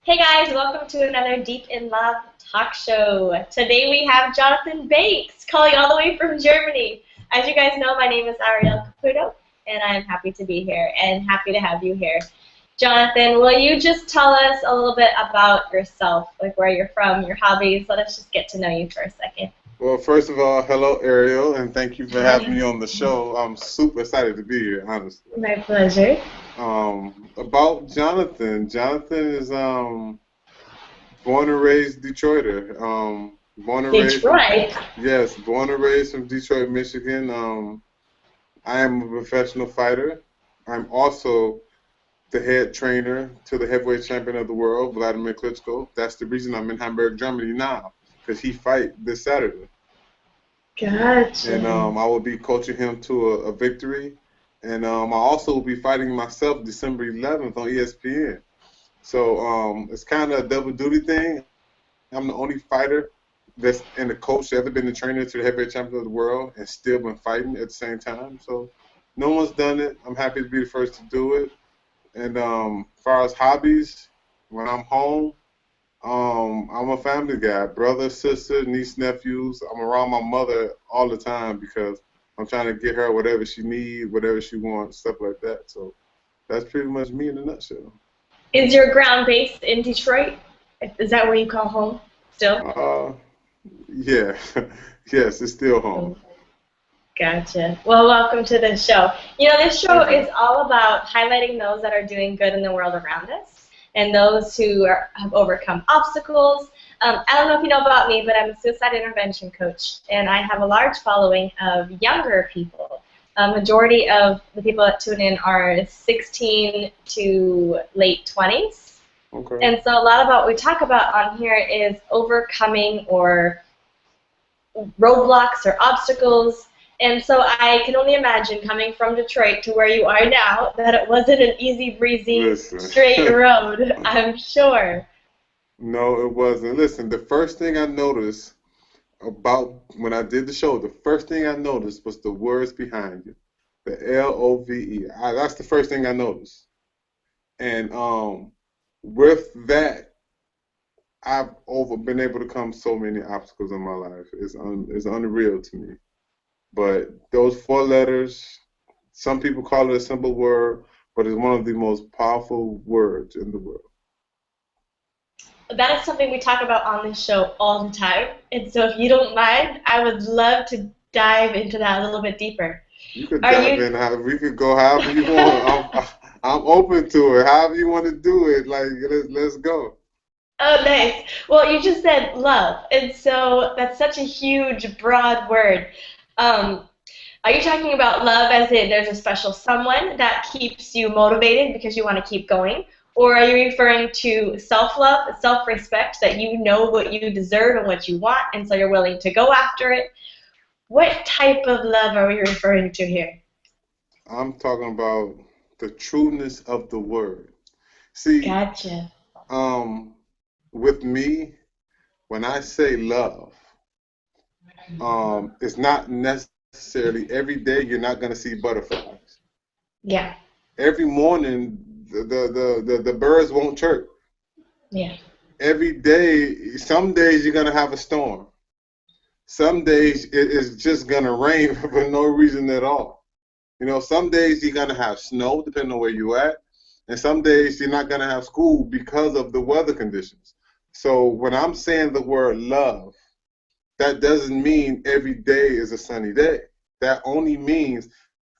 Hey guys, welcome to another Deep in Love talk show. Today we have Johnathon Banks calling all the way from Germany. As you guys know, my name is Ariel Caputo, and I'm happy to be here and happy to have you here. Jonathan, will you just tell us a little bit about yourself, like where you're from, your hobbies? Let us just get to know you for a second. Well, first of all, hello Ariel, and thank you for having me on the show. I'm super excited to be here, honestly. My pleasure. About Jonathan. Jonathan is born and raised Detroiter. Born and raised from Detroit. yes, born and raised from Detroit, Michigan. I am a professional fighter. I'm also the head trainer to the heavyweight champion of the world, Vladimir Klitschko. That's the reason I'm in Hamburg, Germany now, because he fight this Saturday. And Gotcha. I will be coaching him to a victory. And I also will be fighting myself December 11th on ESPN. So it's kind of a double duty thing. I'm the only fighter that's and the coach that ever been the trainer to the heavyweight champion of the world and still been fighting at the same time. So no one's done it. I'm happy to be the first to do it. And as far as hobbies, when I'm home, I'm a family guy, brother, sister, niece, nephews. I'm around my mother all the time because I'm trying to get her whatever she needs, whatever she wants, stuff like that. So that's pretty much me in a nutshell. Is your ground based in Detroit? Is that where you call home still? Uh, yeah, yes, it's still home. Gotcha. Well, welcome to the show. This show Thank you. is all about highlighting those that are doing good in the world around us and those who have overcome obstacles. I don't know if you know about me, but I'm a suicide intervention coach, and I have a large following of younger people. Majority of the people that tune in are 16 to late 20s. Okay. And so a lot of what we talk about on here is overcoming or roadblocks or obstacles. And so I can only imagine coming from Detroit to where you are now that it wasn't an easy breezy Listen. straight road, I'm sure. No, it wasn't. Listen, the first thing I noticed about when I did the show, the first thing I noticed was the words behind it, the LOVE. That's the first thing I noticed. And with that, I've over been able to come so many obstacles in my life. It's unreal to me. But those four letters, some people call it a simple word, but it's one of the most powerful words in the world. That is something we talk about on this show all the time. And so if you don't mind, I would love to dive into that a little bit deeper. You could Are dive you? in. We could go however you want. I'm open to it. However you want to do it, like let's go. Oh, nice. Well, you just said love, and so that's such a huge, broad word. Um, Are you talking about love as in there's a special someone that keeps you motivated because you want to keep going? Or are you referring to self-love, self-respect, that you know what you deserve and what you want, and so you're willing to go after it? What type of love are we referring to here? I'm talking about the trueness of the word. See, Gotcha. um, with me, when I say love, it's not necessarily every day you're not going to see butterflies. Yeah, Every morning, the birds won't chirp. yeah, Every day, some days you're going to have a storm. Some days it is just going to rain for no reason at all. You know, some days you're going to have snow, depending on where you're at. And some days you're not going to have school because of the weather conditions. So when I'm saying the word love, that doesn't mean every day is a sunny day. That only means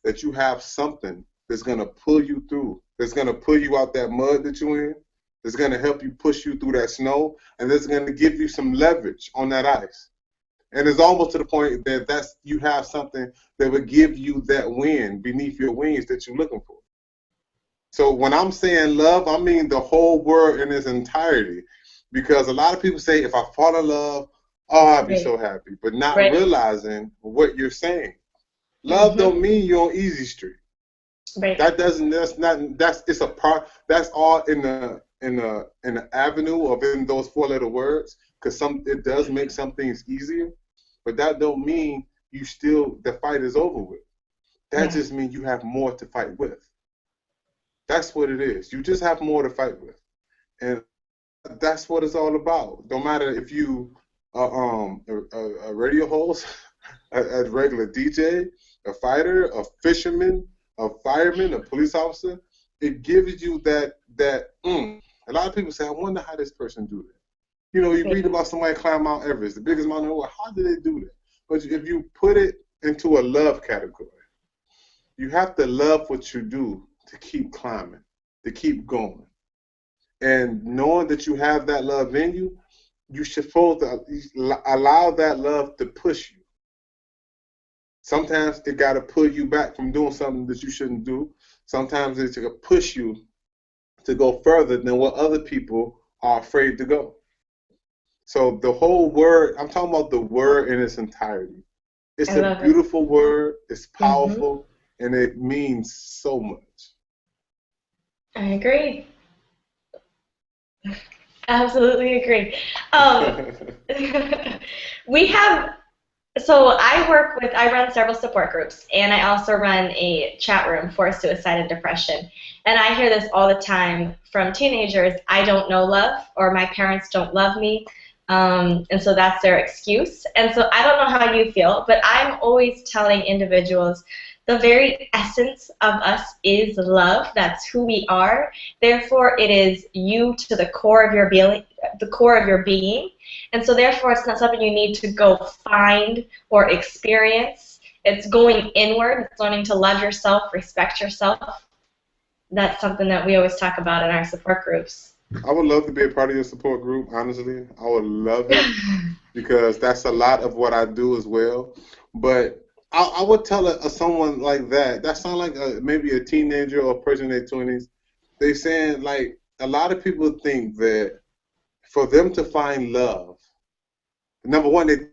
that you have something that's going to pull you through, that's going to pull you out that mud that you're in, that's going to help you push you through that snow, and that's going to give you some leverage on that ice. And it's almost to the point that you have something that would give you that wind beneath your wings that you're looking for. So when I'm saying love, I mean the whole word in its entirety. Because a lot of people say, if I fall in love, oh, I'll be right, so happy, but not right, realizing what you're saying. Love mm-hmm, don't mean you're on easy street. right, That doesn't. That's not. That's it's a part. That's all in the avenue of in those four-letter words. Because it does make some things easier, but that don't mean you still the fight is over with. That yeah. just means you have more to fight with. That's what it is. You just have more to fight with. And that's what it's all about. No matter if you a radio host, a regular DJ, a fighter, a fisherman, a fireman, a police officer, it gives you that. A lot of people say, I wonder how this person do that. You know, you read about somebody climb Mount Everest, the biggest mountain in the world. How did they do that? But if you put it into a love category, you have to love what you do to keep climbing, to keep going. And knowing that you have that love in you, you should supposed to allow that love to push you. Sometimes it got to pull you back from doing something that you shouldn't do. Sometimes it's going to push you to go further than what other people are afraid to go. So the whole word, I'm talking about the word in its entirety. It's a beautiful word, it's powerful, and it means so much. I agree. Absolutely agree. We have, so I run several support groups, and I also run a chat room for suicide and depression. And I hear this all the time from teenagers: I don't know love, or my parents don't love me. And so that's their excuse. And so I don't know how you feel, but I'm always telling individuals the very essence of us is love. That's who we are. Therefore, it is you to the core of your being. And so therefore, it's not something you need to go find or experience. It's going inward. It's learning to love yourself, respect yourself. That's something that we always talk about in our support groups. I would love to be a part of your support group, honestly. I would love it because that's a lot of what I do as well. But I would tell someone like that sounds like maybe a teenager or a person in their 20s. They saying, like, a lot of people think that for them to find love, number one,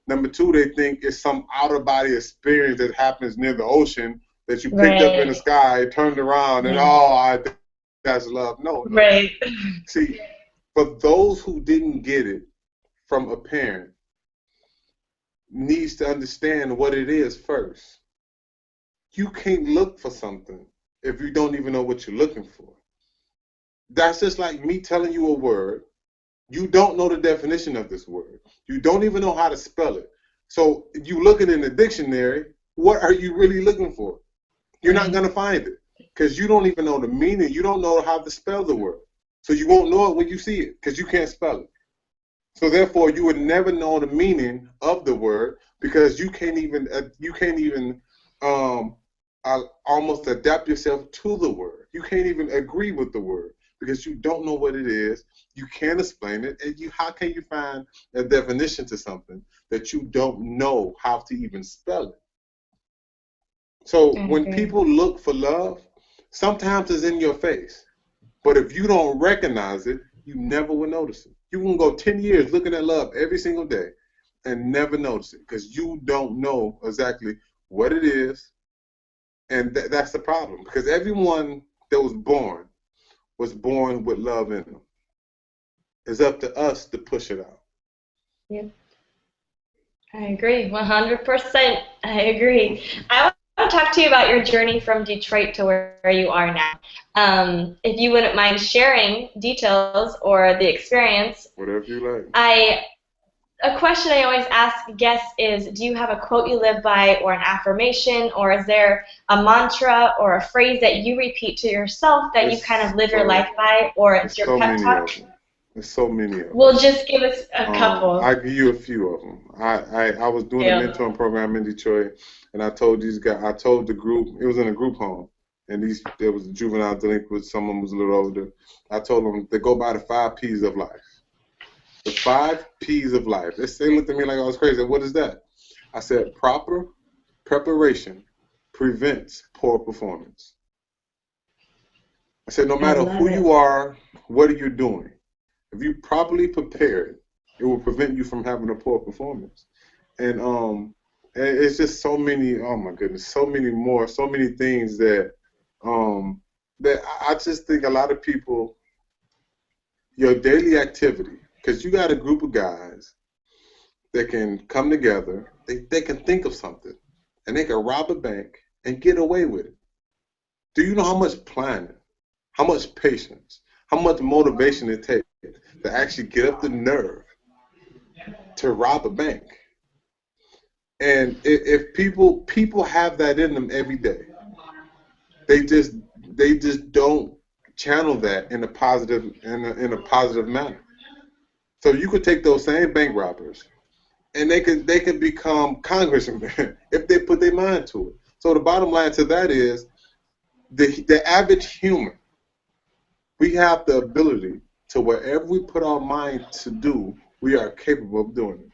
number two, they think it's some out-of-body experience that happens near the ocean that you picked up in the sky, turned around, and that's love. No. Right. See, for those who didn't get it from a parent, needs to understand what it is first. You can't look for something if you don't even know what you're looking for. That's just like me telling you a word. You don't know the definition of this word. You don't even know how to spell it. So you looking in the dictionary, what are you really looking for? You're not going to find it because you don't even know the meaning. You don't know how to spell the word. So you won't know it when you see it because you can't spell it. So therefore, you would never know the meaning of the word because you can't even almost adapt yourself to the word. You can't even agree with the word because you don't know what it is. You can't explain it, and how can you find a definition to something that you don't know how to even spell it? So when people look for love, sometimes it's in your face, but if you don't recognize it, you never will notice it. You can go 10 years looking at love every single day and never notice it because you don't know exactly what it is. And that's the problem because everyone that was born with love in them. It's up to us to push it out. Yep. I agree, 100%. I agree. I want to talk to you about your journey from Detroit to where you are now. If you wouldn't mind sharing details or the experience. Whatever you like. A question I always ask guests is, do you have a quote you live by or an affirmation, or is there a mantra or a phrase that you repeat to yourself that you kind of live your life by, or it's your pep talk? There's so many of them. Well, just give us a couple. I'll give you a few of them. I was doing a mentoring program in Detroit, and I told these guys, I told the group, it was in a group home, and there was a juvenile delinquent, someone was a little older. I told them to go by the 5 P's of life. The 5 P's of life. They looked at me like I was crazy. What is that? I said, proper preparation prevents poor performance. I said, no matter who you are, what are you doing? If you properly prepared, it will prevent you from having a poor performance. And it's just so many, oh my goodness, so many more, so many things that I just think a lot of people, your daily activity, because you got a group of guys that can come together, they can think of something, and they can rob a bank and get away with it. Do you know how much planning, how much patience, how much motivation it takes to actually get up the nerve to rob a bank. And if people have that in them every day, they just don't channel that in a positive manner. So you could take those same bank robbers, and they could become congressmen if they put their mind to it. So the bottom line to that is the average human, we have the ability to whatever we put our mind to do, we are capable of doing it.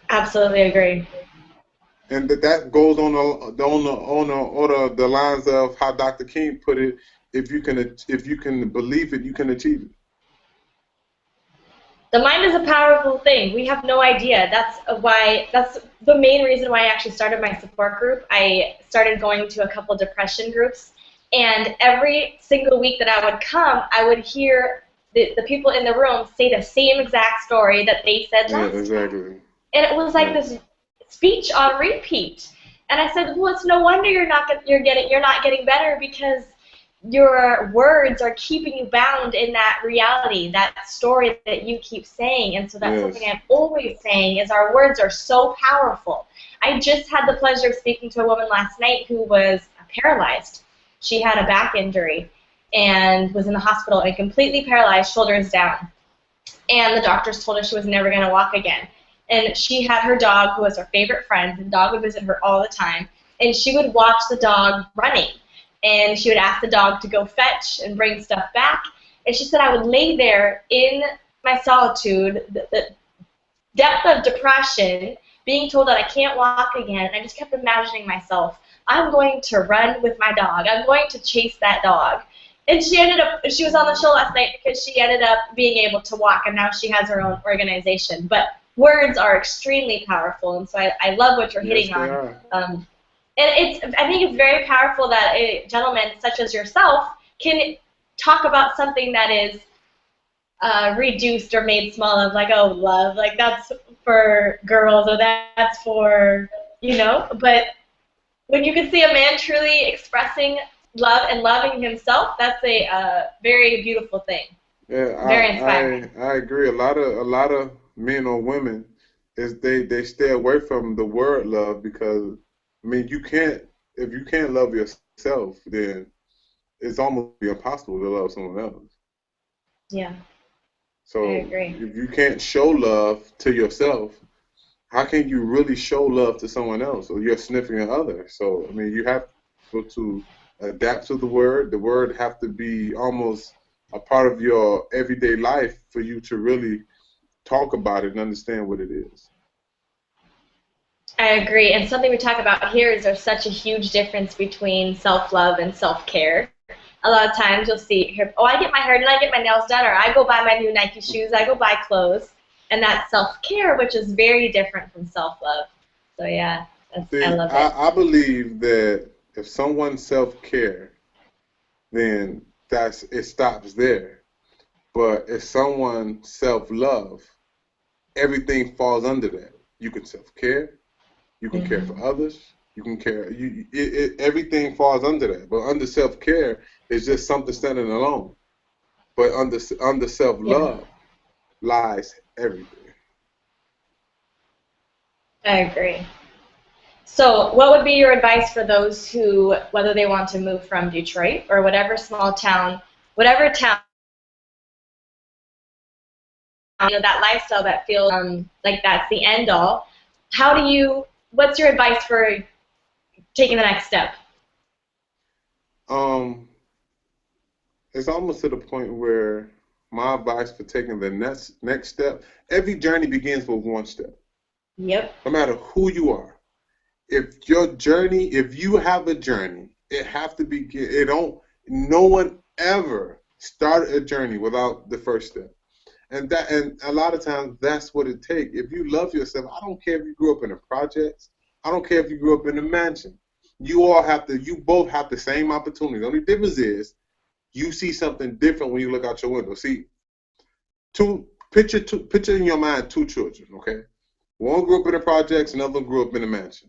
Absolutely agree. And that goes on the lines of how Dr. King put it: if you can believe it, you can achieve it. The mind is a powerful thing. We have no idea. That's the main reason why I actually started my support group. I started going to a couple depression groups, and every single week that I would come, I would hear the people in the room say the same exact story that they said last time. Exactly. And it was like this speech on repeat. And I said, well, it's no wonder you're not getting better, because your words are keeping you bound in that reality, that story that you keep saying. And so that's something I'm always saying, is our words are so powerful. I just had the pleasure of speaking to a woman last night who was paralyzed. She had a back injury and was in the hospital and completely paralyzed, shoulders down. And the doctors told her she was never going to walk again. And she had her dog, who was her favorite friend. The dog would visit her all the time. And she would watch the dog running. And she would ask the dog to go fetch and bring stuff back. And she said, I would lay there in my solitude, the depth of depression, being told that I can't walk again. And I just kept imagining myself, I'm going to run with my dog. I'm going to chase that dog. And she was on the show last night because she ended up being able to walk, and now she has her own organization. But words are extremely powerful, and so I love what you're hitting on. And I think it's very powerful that a gentleman such as yourself can talk about something that is reduced or made small, of like, oh, love, like that's for girls, or that's for, but when you can see a man truly expressing love and loving himself, that's a very beautiful thing. Yeah, very inspiring. I agree. A lot of men or women they stay away from the word love, because if you can't love yourself, then it's almost impossible to love someone else. Yeah. So I agree. If you can't show love to yourself, how can you really show love to someone else or your significant other? So you have to adapt to the word. The word have to be almost a part of your everyday life for you to really talk about it and understand what it is. I agree. And something we talk about here is there's such a huge difference between self-love and self-care. A lot of times you'll see here, oh, I get my hair done, I get my nails done, or I go buy my new Nike shoes, I go buy clothes. And that's self-care, which is very different from self-love. So, yeah, I love it. I believe that if someone self-care, then it stops there. But if someone self-love, everything falls under that. You can self-care, you can care for others, you can care. Everything falls under that. But under self-care is just something standing alone. But under self-love lies everything. I agree. So what would be your advice for those who, whether they want to move from Detroit or whatever small town, whatever town, that lifestyle that feels like that's the end all, what's your advice for taking the next step? It's almost to the point where my advice for taking the next step, every journey begins with one step. Yep. No matter who you are. If you have a journey, it have to begin. No one ever started a journey without the first step. And a lot of times that's what it takes. If you love yourself, I don't care if you grew up in the projects, I don't care if you grew up in a mansion. You both have the same opportunity. The only difference is you see something different when you look out your window. See, picture in your mind two children, okay? One grew up in the projects, another grew up in a mansion.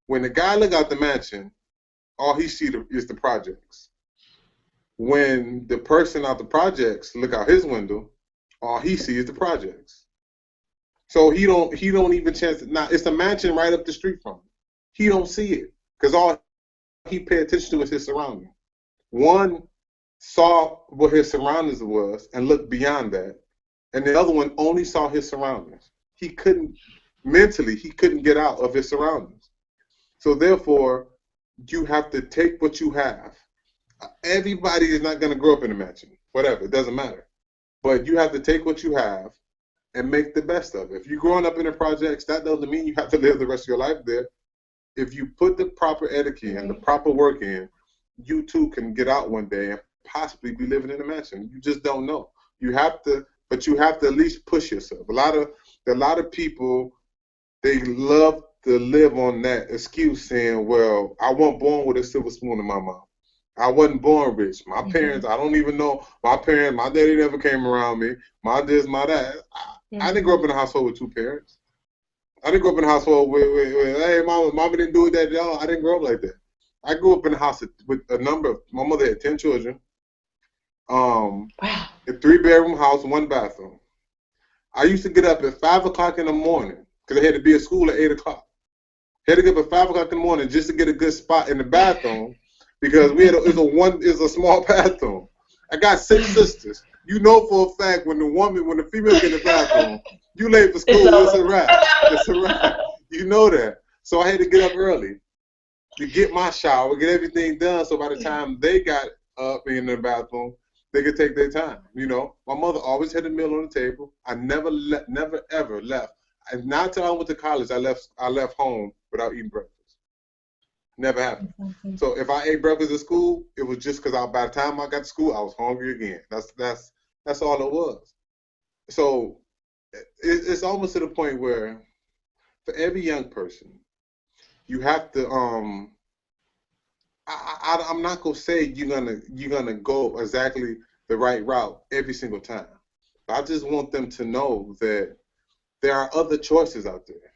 When the guy look out the mansion, all he sees is the projects. when the person out the projects look out his window, all he sees is the projects. So he don't even chance. Now it's a mansion right up the street from him. He don't see it because all he pay attention to is his surroundings. One saw what his surroundings was and looked beyond that, and the other one only saw his surroundings. He couldn't get out of his surroundings. So therefore, you have to take what you have. Everybody is not going to grow up in a mansion, whatever, it doesn't matter. But you have to take what you have and make the best of it. If you're growing up in the projects, that doesn't mean you have to live the rest of your life there. If you put the proper etiquette and the proper work in, you too can get out one day and possibly be living in a mansion. You just don't know. You have to, but you have to at least push yourself. A lot of people, they love to live on that excuse saying, well, I wasn't born with a silver spoon in my mouth. I wasn't born rich. My parents, I don't even know. My parents, my daddy never came around me. My this, my that. I didn't grow up in a household with two parents. I didn't grow up in a household with hey, mama didn't do that. Y'all. I didn't grow up like that. I grew up in a house with a number of, my mother had 10 children. Wow. A 3-bedroom house, 1 bathroom. I used to get up at 5 o'clock in the morning because I had to be at school at 8 o'clock. I had to get up at 5 o'clock in the morning just to get a good spot in the bathroom because it's a small bathroom. I got 6 sisters. You know for a fact when the female get in the bathroom, you late for school, it's a wrap. It's a wrap. You know that. So I had to get up early to get my shower, get everything done, so by the time they got up in the bathroom, they could take their time. You know, my mother always had a meal on the table. I never ever left. And not until I went to college, I left home without eating breakfast. Never happened. So if I ate breakfast at school, it was just because by the time I got to school, I was hungry again. That's all it was. So it's almost to the point where for every young person, you have to I'm not gonna say you're gonna go exactly the right route every single time. I just want them to know that there are other choices out there.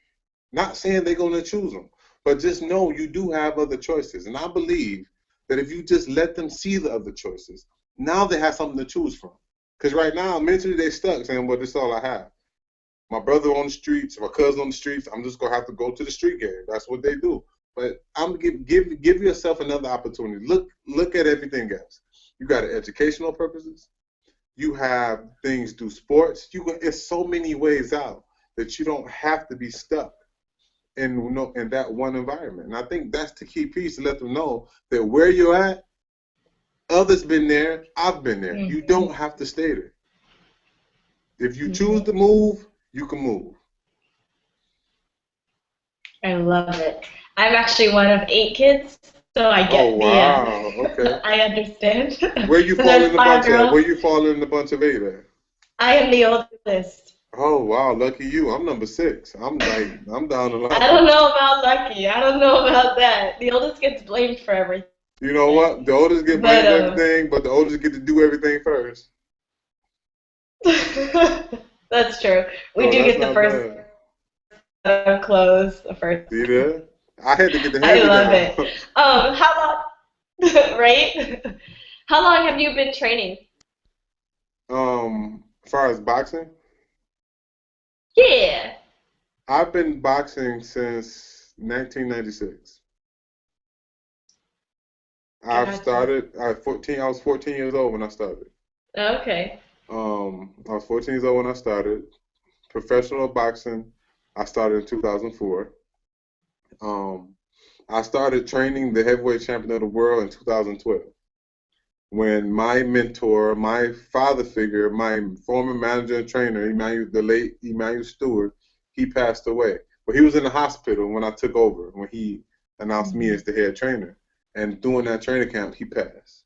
Not saying they're gonna choose them, but just know you do have other choices. And I believe that if you just let them see the other choices, now they have something to choose from. Because right now, mentally they're stuck saying, well, this is all I have. My brother on the streets, my cousin on the streets, I'm just gonna have to go to the street game. That's what they do. But I'm give yourself another opportunity. Look at everything else. You got educational purposes. You have things through sports. It's so many ways out that you don't have to be stuck in that one environment. And I think that's the key piece to let them know that where you're at, others been there, I've been there. You don't have to stay there. If you choose to move, you can move. I love it. I'm actually one of 8 kids, so I get Okay. I understand. Where you fall in the bunch at? Where you fall in the bunch of 8 at? I am the oldest. Oh wow, lucky you. I'm number 6. I'm down the line. I don't know about lucky. I don't know about that. The oldest gets blamed for everything. You know what? The oldest get blamed for everything, but the oldest get to do everything first. That's true. We do get the first clothes, the first. See that? I had to get the I heavy love down. it. How long? Right? How long have you been training? As far as boxing? Yeah. I've been boxing since 1996. I've started at 14. I was 14 years old when I started. Okay. I was 14 years old when I started. Professional boxing, I started in 2004. I started training the heavyweight champion of the world in 2012. When my mentor, my father figure, my former manager and trainer, the late Emmanuel Stewart, he passed away. But he was in the hospital when I took over, when he announced me as the head trainer. And during that training camp, he passed.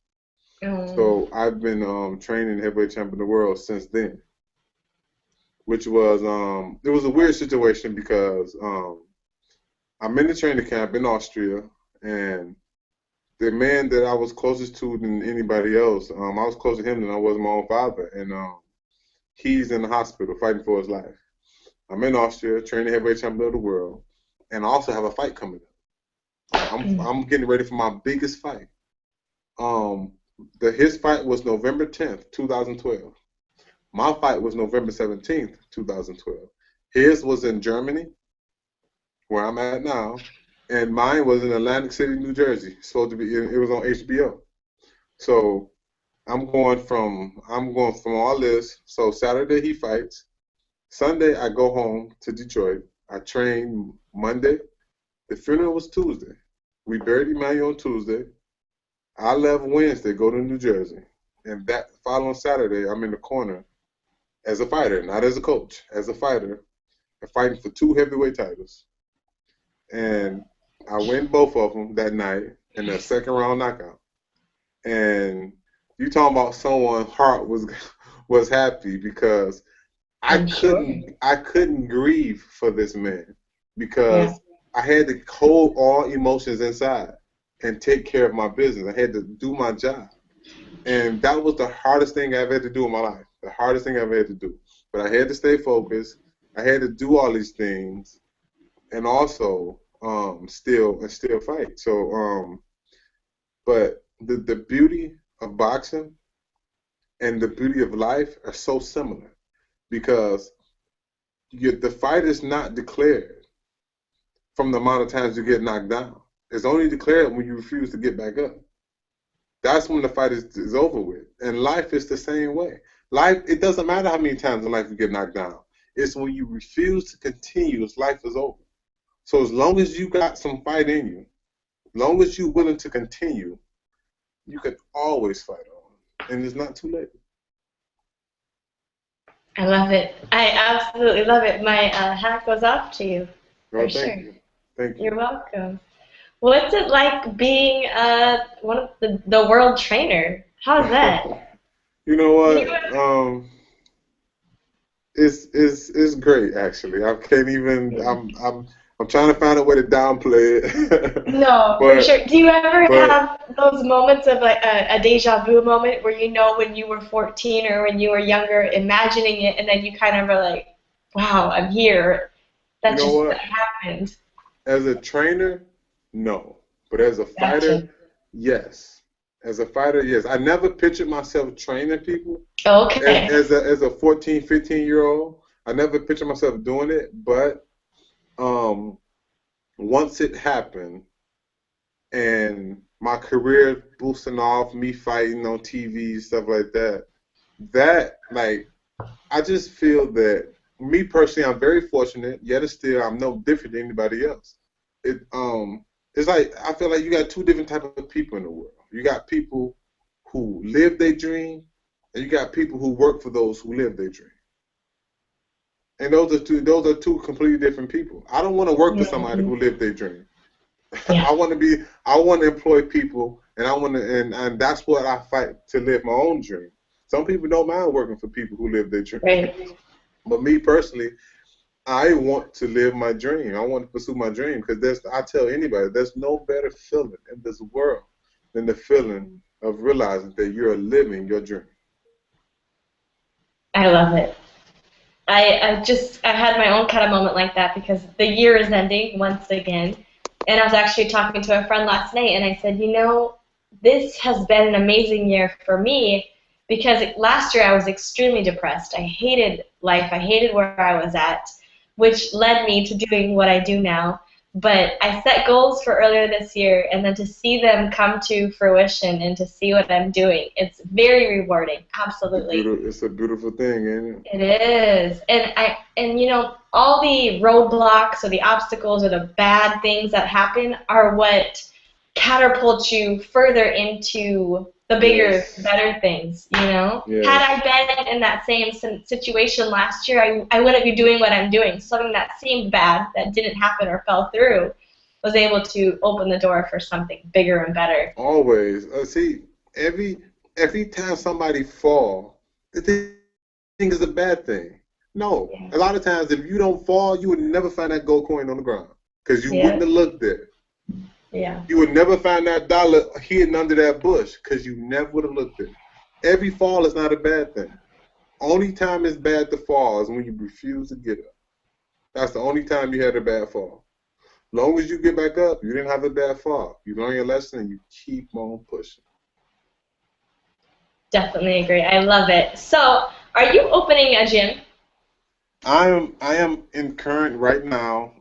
So I've been training heavyweight champion of the world since then, which was it was a weird situation because I'm in the training camp in Austria, and the man that I was closest to than anybody else, I was closer to him than I was my own father, and he's in the hospital fighting for his life. I'm in Austria training heavyweight champion of the world, and I also have a fight coming up. I'm getting ready for my biggest fight. His fight was November 10th, 2012. My fight was November 17th, 2012. His was in Germany, where I'm at now, and mine was in Atlantic City, New Jersey. Supposed to be, it was on HBO. So I'm going from all this. So Saturday he fights. Sunday I go home to Detroit. I train Monday. The funeral was Tuesday. We buried Emmanuel on Tuesday. I left Wednesday, go to New Jersey, and that following Saturday I'm in the corner as a fighter, not as a coach, as a fighter, and fighting for 2 heavyweight titles. And I win both of them that night in a second round knockout. And you talking about someone's heart was happy because I I'm sure. couldn't grieve for this man Yeah. because I had to hold all emotions inside and take care of my business. I had to do my job. And that was the hardest thing I've had to do in my life. The hardest thing I've had to do. But I had to stay focused. I had to do all these things and also still fight. So but the beauty of boxing and the beauty of life are so similar because the fight is not declared from the amount of times you get knocked down. It's only declared when you refuse to get back up. That's when the fight is over with. And life is the same way. Life, it doesn't matter how many times in life you get knocked down. It's when you refuse to continue, life is over. So as long as you got some fight in you, as long as you're willing to continue, you can always fight on. And it's not too late. I love it. I absolutely love it. My hat goes off to you, for Well, thank sure. you. Thank you. You're welcome. What's it like being one of the world trainer? How's that? You know You what? It's great actually. I can't even. I'm trying to find a way to downplay it, No, for sure. Do you ever but have those moments of like a deja vu moment where you know when you were 14 or when you were younger, imagining it, and then you kind of are like, wow, I'm here. you know That what? happened. As a trainer, no. But as a Gotcha. fighter, yes. As a fighter, yes. I never pictured myself training people Okay. as a 14, 15-year old. I never pictured myself doing it, but um, once it happened and my career boosting off, me fighting on TV, stuff like that, like, I just feel that me personally, I'm very fortunate, yet still I'm no different than anybody else. It it's like I feel like you got two different type of people in the world. You got people who live their dream, and you got people who work for those who live their dream. And those are two completely different people. I don't want to work for somebody Mhm. who lived their dream. Yeah. I want to employ people, and and that's what I fight to live my own dream. Some people don't mind working for people who live their dream, Right. but me personally, I want to live my dream. I want to pursue my dream because I tell anybody, there's no better feeling in this world than the feeling of realizing that you're living your dream. I love it. I had my own kind of moment like that because the year is ending once again. And I was actually talking to a friend last night and I said, you know, this has been an amazing year for me because last year I was extremely depressed. I hated life. I hated where I was at, which led me to doing what I do now. But I set goals for earlier this year, and then to see them come to fruition and to see what I'm doing, it's very rewarding. Absolutely. It's a beautiful thing, ain't it? It is. And you know, all the roadblocks or the obstacles or the bad things that happen are what catapult you further into the bigger, Yes, better things, you know? Had I yes. been in that same situation last year, I wouldn't be doing what I'm doing. Something that seemed bad, that didn't happen or fell through, was able to open the door for something bigger and better. Always. See, every every time somebody fall, the thing is a bad thing. No, Yeah. a lot of times if you don't fall, you would never find that gold coin on the ground because you wouldn't Yeah. have looked there. Yeah. You would never find that dollar hidden under that bush because you never would have looked there. Every fall is not a bad thing. Only time it's bad to fall is when you refuse to get up. That's the only time you had a bad fall. Long as you get back up, you didn't have a bad fall. You learn your lesson and you keep on pushing. Definitely agree. I love it. So, are you opening a gym? I am in current right now,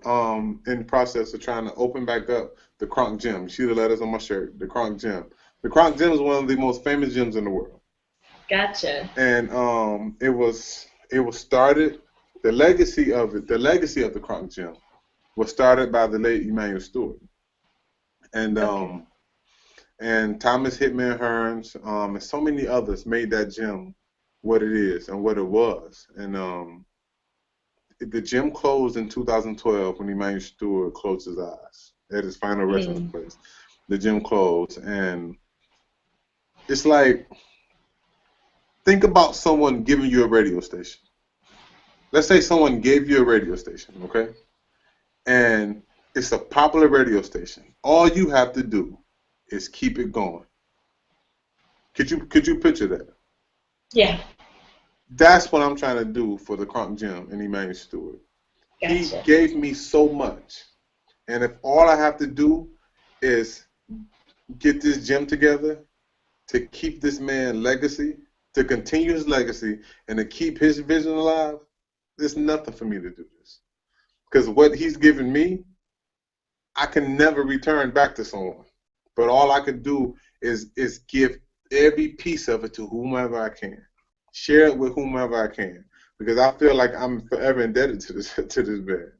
in the process of trying to open back up the Kronk Gym. You see the letters on my shirt, the Kronk Gym. The Kronk Gym is one of the most famous gyms in the world, Gotcha. and it was started. The legacy of the Kronk Gym was started by the late Emmanuel Stewart, and Okay. um, and Thomas Hitman Hearns, and so many others made that gym what it is and what it was, and the gym closed in 2012 when Emmanuel Stewart closed his eyes at his final resting Mm. place. The gym closed, and it's like, think about someone giving you a radio station. Let's say someone gave you a radio station, okay? And it's a popular radio station. All you have to do is keep it going. Could you picture that? Yeah. That's what I'm trying to do for the Kronk Gym and Emmanuel Stewart. He Gotcha. gave me so much, and if all I have to do is get this gym together to keep this man legacy, to continue his legacy, and to keep his vision alive, there's nothing for me to do this. Because what he's given me, I can never return back to someone. But all I can do is give every piece of it to whomever I can. Share it with whomever I can. Because I feel like I'm forever indebted to this man.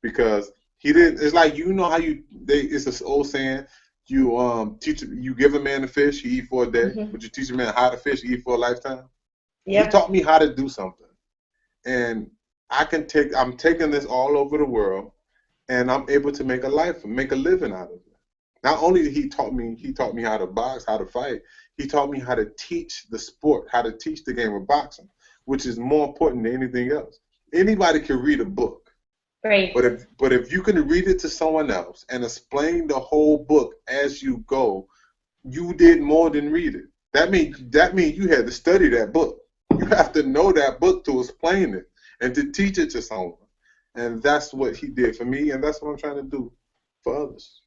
Because he did. It's like, how it's this old saying, you give a man a fish, he eat for a day, Hmm. but you teach a man how to fish, he eat for a lifetime. He Yep. taught me how to do something, and I'm taking this all over the world, and I'm able to make a living out of it. Not only did he taught me how to box, how to fight. He taught me how to teach the sport, how to teach the game of boxing, which is more important than anything else. Anybody can read a book, Great. but if you can read it to someone else and explain the whole book as you go, you did more than read it. That means you had to study that book. You have to know that book to explain it and to teach it to someone. And that's what he did for me, and that's what I'm trying to do for others.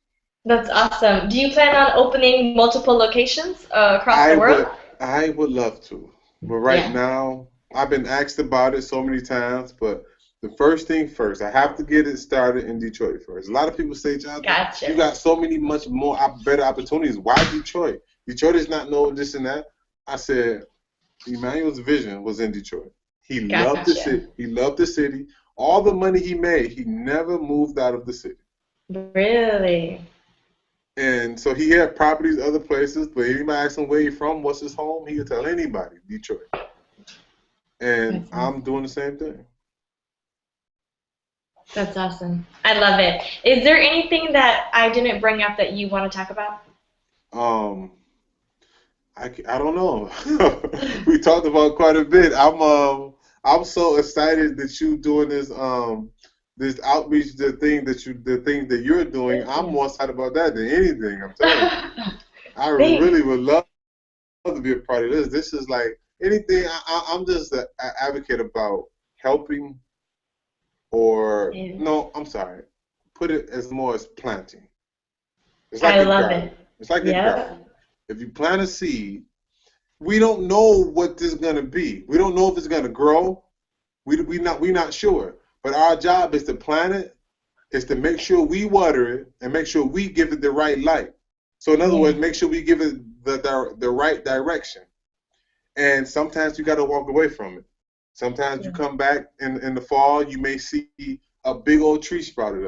That's awesome. Do you plan on opening multiple locations across I the world? would I would love to, but right Yeah. now I've been asked about it so many times. But the first thing first, I have to get it started in Detroit first. A lot of people say, Jonathan, you Gotcha. got so many much more better opportunities. Why Detroit? Detroit is not no this and that. I said Emmanuel's vision was in Detroit. He loved the Gotcha. city. He loved the city. All the money he made, he never moved out of the city. Really? And so he had properties other places, but anybody ask him where he from, what's his home, he could tell anybody, Detroit. And That's I'm awesome. doing the same thing. That's awesome. I love it. Is there anything that I didn't bring up that you want to talk about? Um, I don't know. We talked about quite a bit. I'm so excited that you doing this outreach, the thing that you're doing. Thank I'm you. more excited about that than anything. I'm telling you. I Thanks. really would love to be a part of this. This is like anything. I'm just an advocate about helping, or Yeah. no, I'm sorry. Put it as more as planting. It's like I a love it. garden. It's like a Yep. garden. If you plant a seed, we don't know what this is gonna be. We don't know if it's gonna grow. We not sure. But our job is to plant it, is to make sure we water it and make sure we give it the right light. So in other Yeah. words, make sure we give it the right direction. And sometimes you got to walk away from it. Sometimes you Yeah. come back in the fall, you may see a big old tree sprouted up.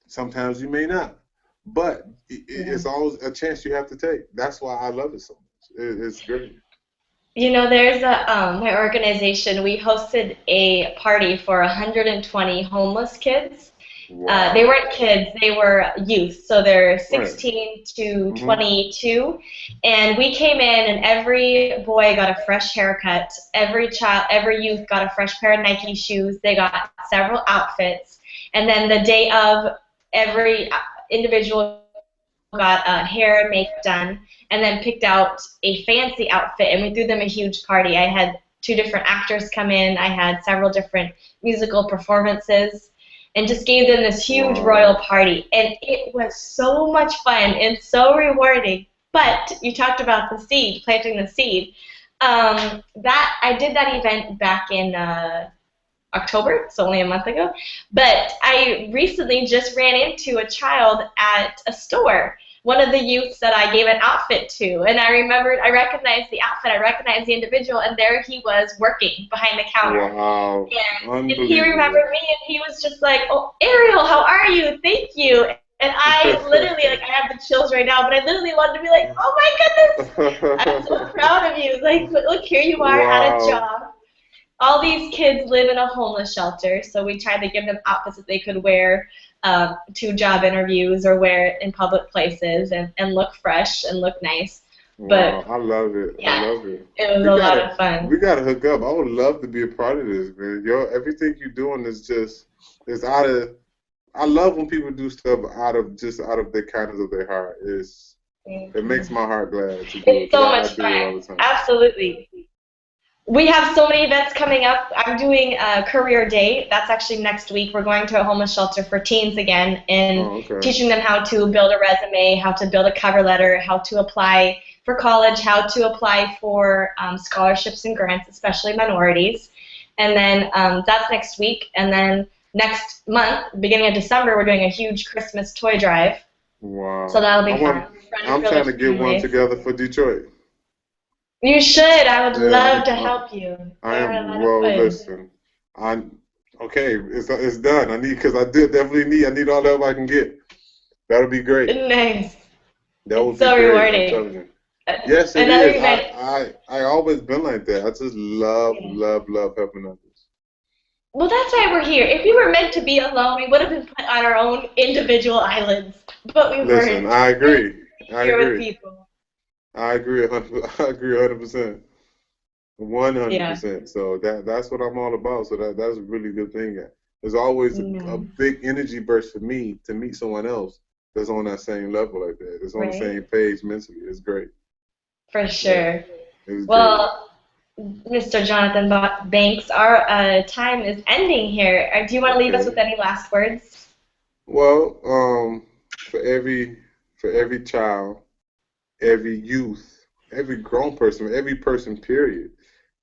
Sometimes you may not. But Yeah. it's always a chance you have to take. That's why I love it so much. It's great. There's my organization, we hosted a party for 120 homeless kids. They Wow. weren't kids, they were youth, so they're Right. 16 to Mm-hmm. 22. And we came in, and every boy got a fresh haircut. Every child, every youth got a fresh pair of Nike shoes. They got several outfits. And then the day of, every individual got hair and makeup done, and then picked out a fancy outfit, and we threw them a huge party. I had two different actors come in. I had several different musical performances, and just gave them this huge royal Wow. party. And it was so much fun and so rewarding. But you talked about the seed, planting the seed. That I did that event back in October, so only a month ago. But I recently just ran into a child at a store, one of the youths that I gave an outfit to. And I recognized the outfit, I recognized the individual, and there he was working behind the counter. Wow. And he Unbelievable. remembered me, and he was just like, "Oh, Ariel, how are you? Thank you." And I literally, like, I have the chills right now, but I literally wanted to be like, "Oh my goodness, I'm so proud of you. Like, look, here you are at a Wow. job." All these kids live in a homeless shelter, so we tried to give them outfits that they could wear to job interviews or wear in public places and look fresh and look nice. Wow. But I love it. I yeah, love it. it was We a lot gotta of fun. we gotta hook up. I would love to be a part of this, man. Everything you're doing is just is out of I love when people do stuff out of the kindness of their heart. It makes my heart glad to do it It's because so I much do it all fun. the time. Absolutely. We have so many events coming up. I'm doing a career day. That's actually next week. We're going to a homeless shelter for teens again and Oh, okay. teaching them how to build a resume, how to build a cover letter, how to apply for college, how to apply for scholarships and grants, especially minorities. And then that's next week. And then next month, beginning of December, we're doing a huge Christmas toy drive. So Wow. that'll be fun. I'm trying Friendly to get one families. together for Detroit. You should. I would Yeah, love to help you. I They're a am. lot of Well, fun. listen, I okay. It's done. Because I did definitely need. I need all the help I can get. That'll be great. Nice. That It's would be so great. I'm rewarding. telling you. Yes, it Another is. event. I always been like that. I just love helping others. Well, that's why we're here. If we were meant to be alone, we would have been put on our own individual islands. But we Listen, weren't. I We're agree. I here with agree. people. I agree. 100, I agree 100%. Yeah. 100%. So that's what I'm all about. So that's a really good thing. There's always a No. big energy burst for me to meet someone else that's on that same level like that. That's on the Right? same page mentally. It's great. For Yeah, sure. it's great. Well, Mr. Jonathan Banks, our time is ending here. Do you want to leave us with Okay. any last words? Well, for every child, every youth, every grown person, every person, period.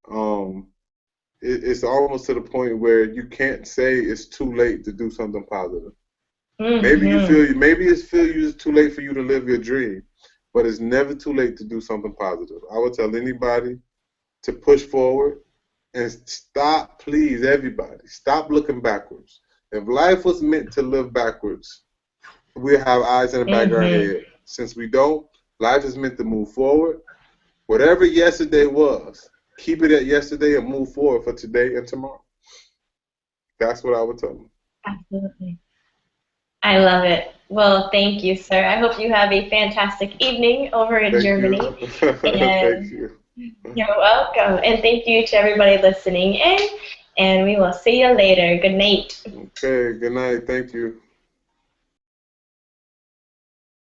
Um, it's almost to the point where you can't say it's too late to do something positive. Mm-hmm. Maybe it's feel you it's too late for you to live your dream, but it's never too late to do something positive. I would tell anybody to push forward and stop, please, everybody, stop looking backwards. If life was meant to live backwards, we'll have eyes in the back of our Mm-hmm. head. Since we don't, life is meant to move forward. Whatever yesterday was, keep it at yesterday and move forward for today and tomorrow. That's what I would tell them. Absolutely. I love it. Well, thank you, sir. I hope you have a fantastic evening over in Thank you. Germany. Thank And you. you're welcome. And thank you to everybody listening in. And we will see you later. Good night. Okay, good night. Thank you.